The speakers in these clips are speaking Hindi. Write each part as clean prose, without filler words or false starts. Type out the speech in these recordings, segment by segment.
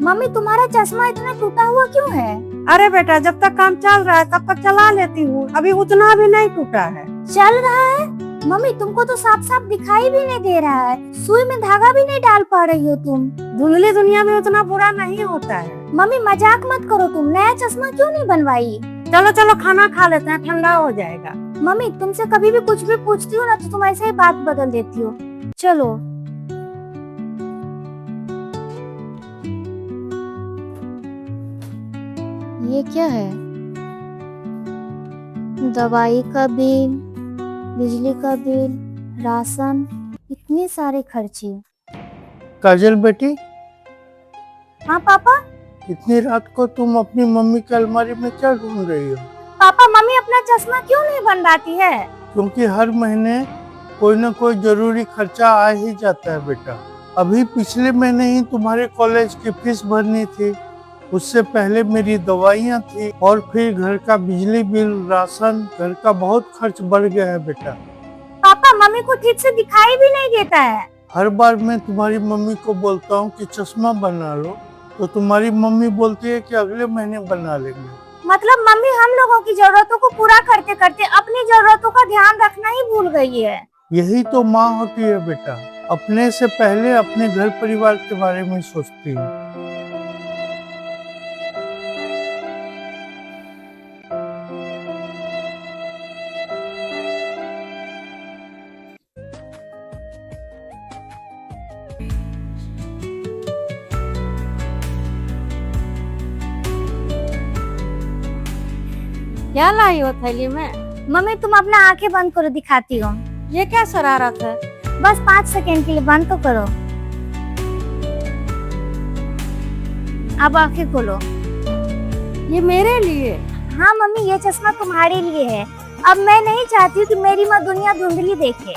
मम्मी तुम्हारा चश्मा इतना टूटा हुआ क्यों है? अरे बेटा, जब तक काम चल रहा है तब तक चला लेती हूँ, अभी उतना भी नहीं टूटा है। चल रहा है? मम्मी तुमको तो साफ साफ दिखाई भी नहीं दे रहा है, सुई में धागा भी नहीं डाल पा रही हो तुम। धुंधली दुनिया में उतना बुरा नहीं होता है। मम्मी मजाक मत करो, तुम नया चश्मा क्यों नहीं बनवाई? चलो चलो खाना खा लेते हैं, ठंडा हो जाएगा। मम्मी तुमसे कभी भी कुछ भी पूछती हूँ ना तो तुम ऐसे ही बात बदल देती हो। चलो। ये क्या है? दवाई का बिल, बिजली का बिल, राशन, इतने सारे खर्चे। काजल बेटी, हाँ पापा। इतनी रात को तुम अपनी मम्मी की अलमारी में क्या ढूंढ रही हो? पापा मम्मी अपना चश्मा क्यों नहीं बनवाती है? क्योंकि हर महीने कोई ना कोई जरूरी खर्चा आ ही जाता है बेटा। अभी पिछले महीने ही तुम्हारे कॉलेज की फीस भरनी थी, उससे पहले मेरी दवाइयाँ थी, और फिर घर का बिजली बिल, राशन, घर का बहुत खर्च बढ़ गया है बेटा। पापा मम्मी को ठीक से दिखाई भी नहीं देता है। हर बार मैं तुम्हारी मम्मी को बोलता हूँ कि चश्मा बना लो, तो तुम्हारी मम्मी बोलती है कि अगले महीने बना लेंगे। मतलब मम्मी हम लोगों की जरूरतों को पूरा करते करते अपनी जरूरतों का ध्यान रखना ही भूल गई है। यही तो माँ होती है बेटा, अपने से पहले अपने घर परिवार के बारे में सोचती है। क्या लाई हो थैली में? मम्मी तुम अपना आंखें बंद करो, दिखाती हूँ। ये क्या शरारत है? बस 5 सेकंड के लिए बंद तो करो। अब आंखें खोलो। ये मेरे लिए? हाँ मम्मी, ये चश्मा तुम्हारे लिए है। अब मैं नहीं चाहती हूँ कि मेरी माँ दुनिया धुंधली देखे।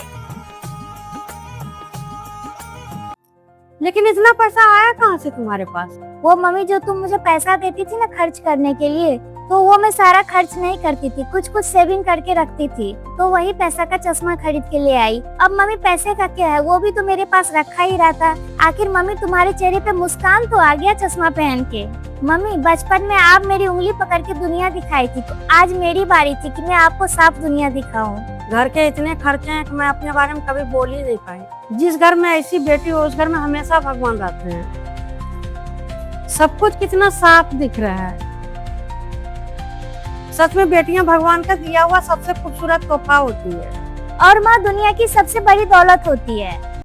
लेकिन इतना पैसा आया कहाँ से तुम्हारे पास? वो मम्मी जो तुम मुझे पैसा देती थी ना खर्च करने के लिए, तो वो मैं सारा खर्च नहीं करती थी, कुछ कुछ सेविंग करके रखती थी, तो वही पैसा का चश्मा खरीद के ले आई। अब मम्मी पैसे का क्या है, वो भी तो मेरे पास रखा ही रहता। आखिर मम्मी तुम्हारे चेहरे पे मुस्कान तो आ गया चश्मा पहन के। मम्मी बचपन में आप मेरी उंगली पकड़ के दुनिया दिखाई थी, तो आज मेरी बारी थी कि मैं आपको साफ दुनिया दिखाऊं। घर के इतने खर्चे हैं कि मैं अपने बारे में कभी बोल ही नहीं पाई। जिस घर में ऐसी बेटी हो उस घर में हमेशा भगवान रहते हैं। सब कुछ कितना साफ दिख रहा है। सच में बेटियां भगवान का दिया हुआ सबसे खूबसूरत तोहफा होती है। और माँ दुनिया की सबसे बड़ी दौलत होती है।